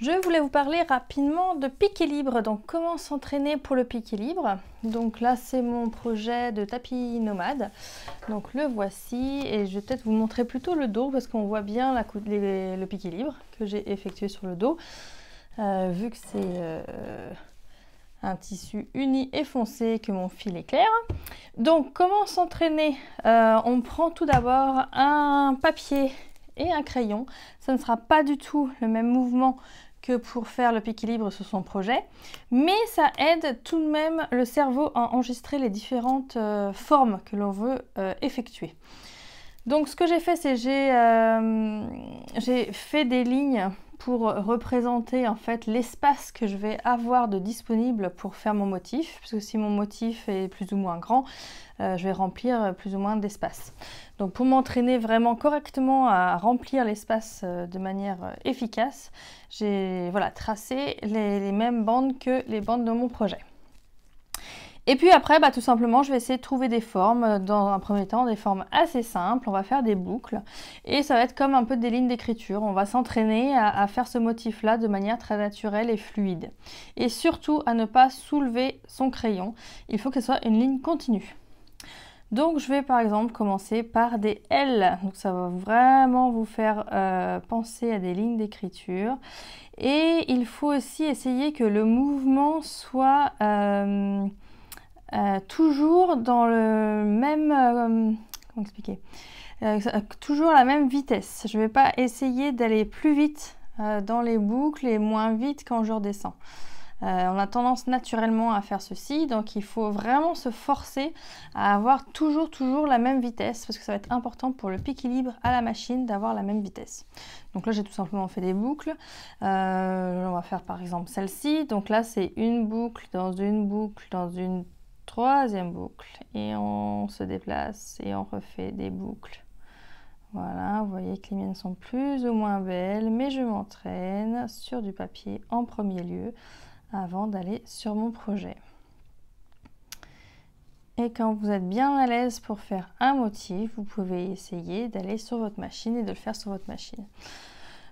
Je voulais vous parler rapidement de piqué libre, donc comment s'entraîner pour le piqué libre. Donc là c'est mon projet de tapis nomade, donc le voici et je vais peut-être vous montrer plutôt le dos parce qu'on voit bien le piqué libre que j'ai effectué sur le dos, vu que c'est un tissu uni et foncé que mon fil est clair. Donc comment s'entraîner? On prend tout d'abord un papier et un crayon. Ça ne sera pas du tout le même mouvement que pour faire le piqué libre sur son projet, mais ça aide tout de même le cerveau à enregistrer les différentes formes que l'on veut effectuer. Donc ce que j'ai fait, c'est j'ai fait des lignes pour représenter en fait l'espace que je vais avoir de disponible pour faire mon motif, puisque si mon motif est plus ou moins grand, je vais remplir plus ou moins d'espace. Donc pour m'entraîner vraiment correctement à remplir l'espace de manière efficace, j'ai tracé les mêmes bandes que les bandes de mon projet. Et puis après, tout simplement, je vais essayer de trouver des formes, dans un premier temps, des formes assez simples. On va faire des boucles et ça va être comme un peu des lignes d'écriture. On va s'entraîner à faire ce motif-là de manière très naturelle et fluide. Et surtout, à ne pas soulever son crayon. Il faut que ce soit une ligne continue. Donc je vais par exemple commencer par des L. Donc ça va vraiment vous faire penser à des lignes d'écriture. Et il faut aussi essayer que le mouvement soit... toujours dans le même comment expliquer, toujours la même vitesse. Je ne vais pas essayer d'aller plus vite dans les boucles et moins vite quand je redescends. On a tendance naturellement à faire ceci, donc il faut vraiment se forcer à avoir toujours la même vitesse parce que ça va être important pour le piqué libre à la machine d'avoir la même vitesse. Donc là j'ai tout simplement fait des boucles. On va faire par exemple celle-ci. Donc là c'est une boucle dans une troisième boucle et on se déplace et on refait des boucles. Voilà, vous voyez que les miennes sont plus ou moins belles, mais je m'entraîne sur du papier en premier lieu avant d'aller sur mon projet. Et quand vous êtes bien à l'aise pour faire un motif, vous pouvez essayer d'aller sur votre machine et de le faire sur votre machine.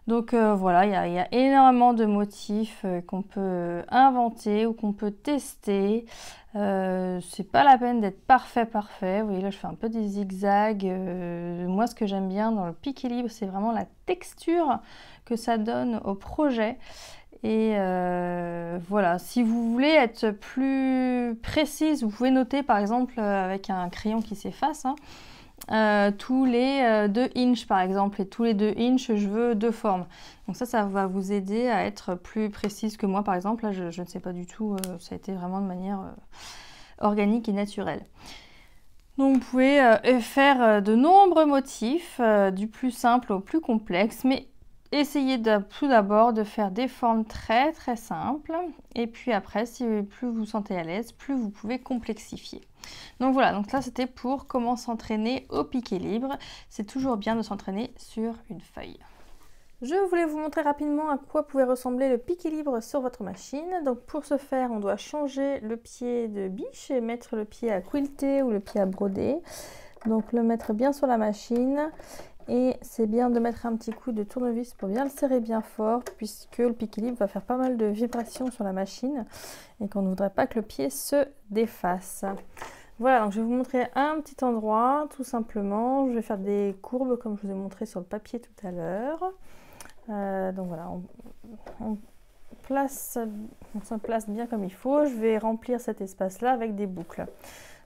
Donc voilà, il y a énormément de motifs qu'on peut inventer ou qu'on peut tester. C'est pas la peine d'être parfait. Vous voyez là, je fais un peu des zigzags. Moi, ce que j'aime bien dans le piqué libre, c'est vraiment la texture que ça donne au projet. Et voilà, si vous voulez être plus précise, vous pouvez noter par exemple avec un crayon qui s'efface, tous les 2 inches par exemple, et tous les 2 inches je veux 2 formes. Donc ça va vous aider à être plus précise que moi par exemple. Là je ne sais pas du tout, ça a été vraiment de manière organique et naturelle. Donc vous pouvez faire de nombreux motifs, du plus simple au plus complexe, mais essayez tout d'abord de faire des formes très simples, et puis après, si plus vous vous sentez à l'aise, plus vous pouvez complexifier. Donc voilà, donc là c'était pour comment s'entraîner au piqué libre. C'est toujours bien de s'entraîner sur une feuille. Je voulais vous montrer rapidement à quoi pouvait ressembler le piqué libre sur votre machine. Donc pour ce faire, on doit changer le pied de biche et mettre le pied à quilter ou le pied à broder. Donc le mettre bien sur la machine. Et c'est bien de mettre un petit coup de tournevis pour bien le serrer bien fort, puisque le piqué libre va faire pas mal de vibrations sur la machine et qu'on ne voudrait pas que le pied se défasse. Voilà, donc je vais vous montrer un petit endroit tout simplement. Je vais faire des courbes comme je vous ai montré sur le papier tout à l'heure. Donc voilà, on se place bien comme il faut. Je vais remplir cet espace là avec des boucles.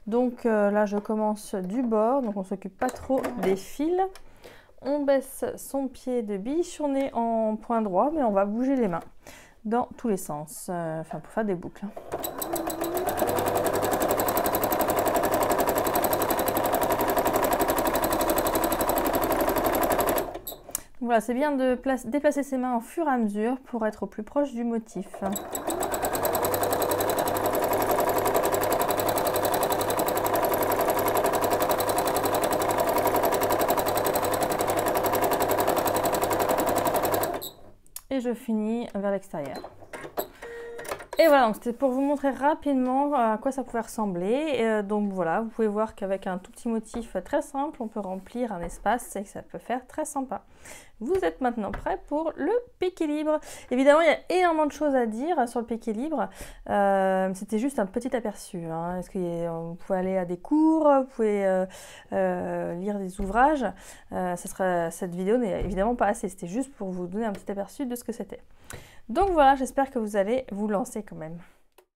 Donc là je commence du bord, donc on ne s'occupe pas trop des fils. On baisse son pied de biche, on est en point droit, mais on va bouger les mains dans tous les sens, pour faire des boucles. Voilà, c'est bien de déplacer ses mains au fur et à mesure pour être au plus proche du motif. Et je finis vers l'extérieur. Et voilà, donc c'était pour vous montrer rapidement à quoi ça pouvait ressembler. Et donc voilà, vous pouvez voir qu'avec un tout petit motif très simple, on peut remplir un espace et que ça peut faire très sympa. Vous êtes maintenant prêts pour le pic équilibre. Évidemment, il y a énormément de choses à dire sur le pic équilibre. C'était juste un petit aperçu. Hein. Est-ce que vous pouvez aller à des cours, vous pouvez lire des ouvrages. Cette vidéo n'est évidemment pas assez. C'était juste pour vous donner un petit aperçu de ce que c'était. Donc voilà, j'espère que vous allez vous lancer quand même.